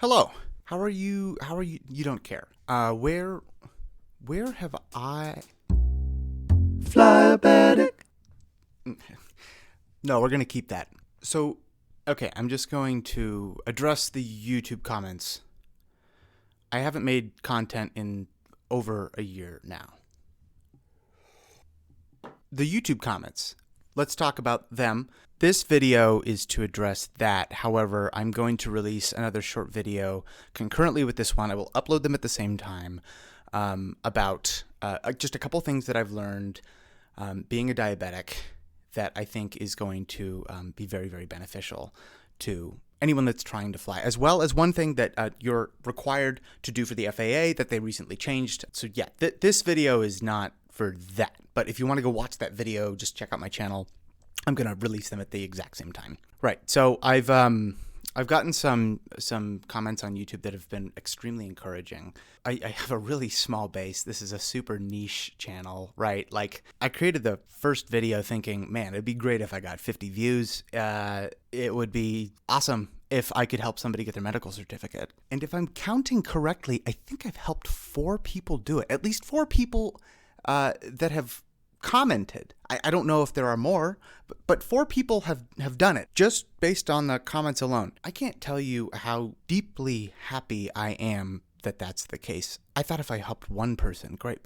Hello. How are you? You don't care. Where have I? Flybatic. No, we're gonna keep that. So, okay, I'm just going to address the YouTube comments. I haven't made content in over a year now. The YouTube comments. Let's talk about them. This video is to address that. However, I'm going to release another short video concurrently with this one. I will upload them at the same time about just a couple things that I've learned being a diabetic that I think is going to be very, very beneficial to anyone that's trying to fly, as well as one thing that you're required to do for the FAA that they recently changed. So yeah, this video is not for that. But if you want to go watch that video, just check out my channel. I'm going to release them at the exact same time. Right. So I've gotten some comments on YouTube that have been extremely encouraging. I have a really small base. This is a super niche channel, right? Like, I created the first video thinking, man, it'd be great if I got 50 views. It would be awesome if I could help somebody get their medical certificate. And if I'm counting correctly, I think I've helped 4 people do it. At least 4 people that have commented. I don't know if there are more, but 4 people have done it just based on the comments alone. I can't tell you how deeply happy I am that that's the case. I thought if I helped 1 person, great,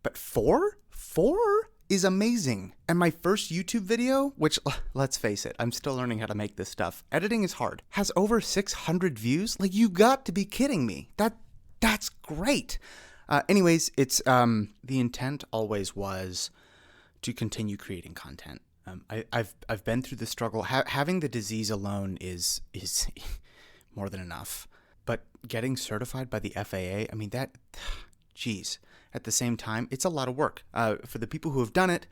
but 4 is amazing. And my first YouTube video, which, let's face it, I'm still learning how to make this stuff. Editing is hard. Has over 600 views. Like, you got to be kidding me. That's great. Anyways, it's the intent always was to continue creating content. I've been through the struggle. Having the disease alone is more than enough. But getting certified by the FAA, I mean, geez. At the same time, it's a lot of work. For the people who have done it,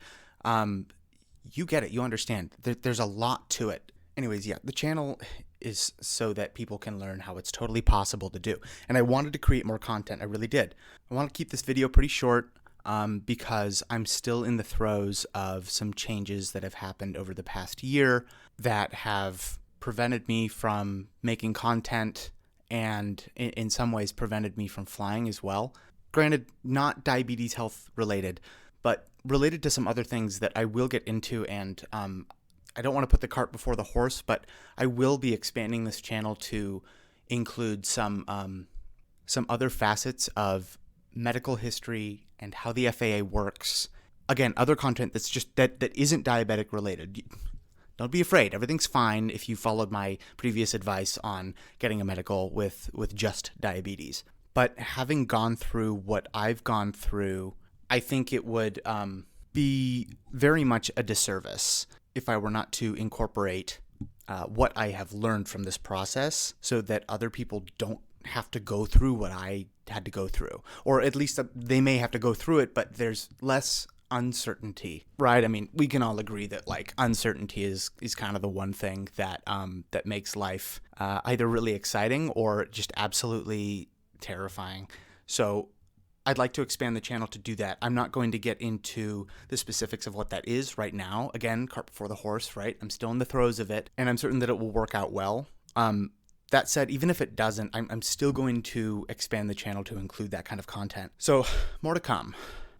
you get it. You understand. There's a lot to it. Anyways, yeah, the channel is so that people can learn how it's totally possible to do. And I wanted to create more content. I really did. I want to keep this video pretty short because I'm still in the throes of some changes that have happened over the past year that have prevented me from making content and in some ways prevented me from flying as well. Granted, not diabetes health related, but related to some other things that I will get into, and I don't want to put the cart before the horse, but I will be expanding this channel to include some other facets of medical history and how the FAA works. Again, other content that's just that isn't diabetic related. Don't be afraid. Everything's fine if you followed my previous advice on getting a medical with just diabetes. But having gone through what I've gone through, I think it would be very much a disservice if I were not to incorporate what I have learned from this process so that other people don't have to go through what I had to go through. Or at least they may have to go through it, but there's less uncertainty, right? I mean, we can all agree that like uncertainty is kind of the one thing that that makes life either really exciting or just absolutely terrifying. So I'd like to expand the channel to do that. I'm not going to get into the specifics of what that is right now. Again, cart before the horse, right? I'm still in the throes of it, and I'm certain that it will work out well. That said, even if it doesn't, I'm still going to expand the channel to include that kind of content. So more to come.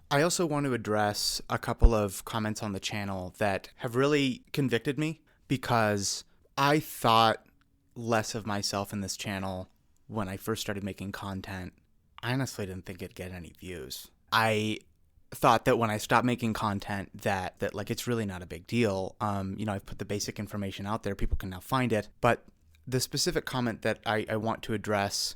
I also want to address a couple of comments on the channel that have really convicted me because I thought less of myself in this channel when I first started making content. I honestly didn't think it'd get any views. I thought that when I stopped making content that like it's really not a big deal. I've put the basic information out there. People can now find it. But the specific comment that I want to address,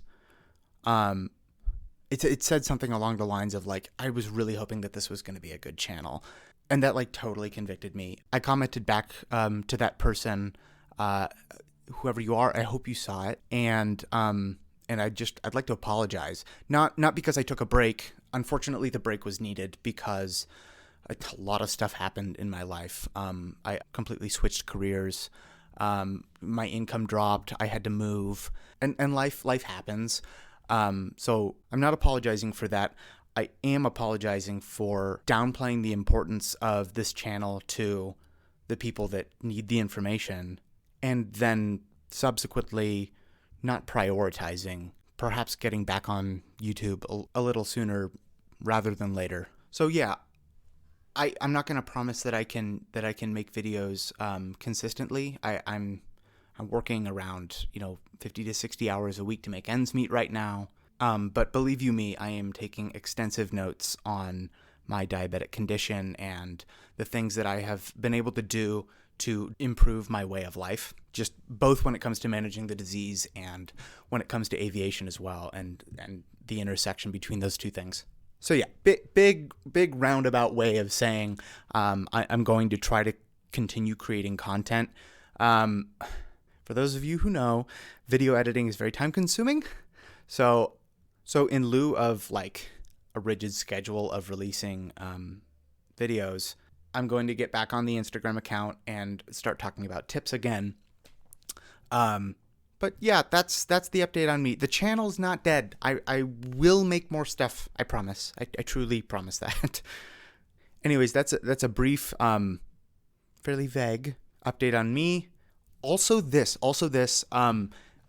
it said something along the lines of like, I was really hoping that this was going to be a good channel. And that like totally convicted me. I commented back to that person, whoever you are, I hope you saw it. And I'd like to apologize. Not because I took a break. Unfortunately, the break was needed because a lot of stuff happened in my life. I completely switched careers. My income dropped. I had to move, and life happens. So I'm not apologizing for that. I am apologizing for downplaying the importance of this channel to the people that need the information, and then subsequently not prioritizing, perhaps getting back on YouTube a little sooner rather than later. So yeah, I'm not going to promise that I can make videos consistently. I'm working around 50 to 60 hours a week to make ends meet right now. But believe you me, I am taking extensive notes on my diabetic condition and the things that I have been able to do to improve my way of life, just both when it comes to managing the disease and when it comes to aviation as well, and the intersection between those two things. So yeah, big roundabout way of saying I'm going to try to continue creating content. For those of you who know, video editing is very time consuming. So in lieu of like a rigid schedule of releasing videos, I'm going to get back on the Instagram account and start talking about tips again. But yeah, that's the update on me. The channel's not dead. I will make more stuff. I promise. I truly promise that. Anyways, that's a brief, fairly vague update on me. Also this.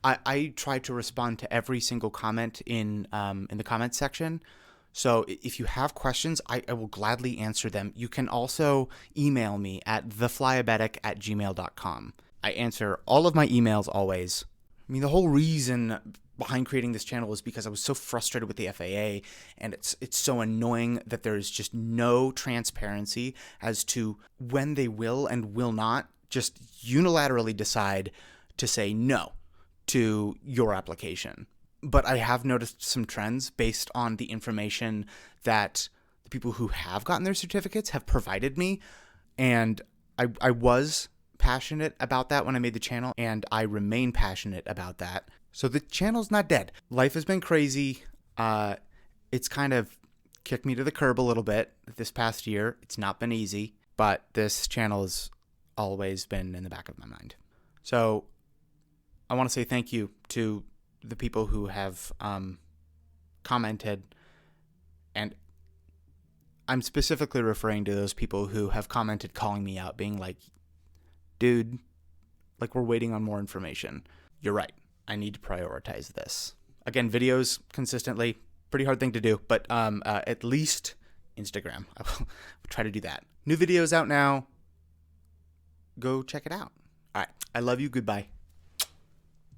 I try to respond to every single comment in the comments section. So if you have questions, I will gladly answer them. You can also email me at theflyabetic@gmail.com. I answer all of my emails always. I mean, the whole reason behind creating this channel is because I was so frustrated with the FAA, and it's so annoying that there is just no transparency as to when they will and will not just unilaterally decide to say no to your application. But I have noticed some trends based on the information that the people who have gotten their certificates have provided me. And I was passionate about that when I made the channel, and I remain passionate about that. So the channel's not dead. Life has been crazy. It's kind of kicked me to the curb a little bit this past year. It's not been easy, but this channel has always been in the back of my mind. So I want to say thank you to the people who have commented, and I'm specifically referring to those people who have commented calling me out, being like, dude, like, we're waiting on more information. You're right. I need to prioritize this. Again, videos consistently, pretty hard thing to do, but at least Instagram. I will try to do that. New videos out now. Go check it out. All right. I love you. Goodbye.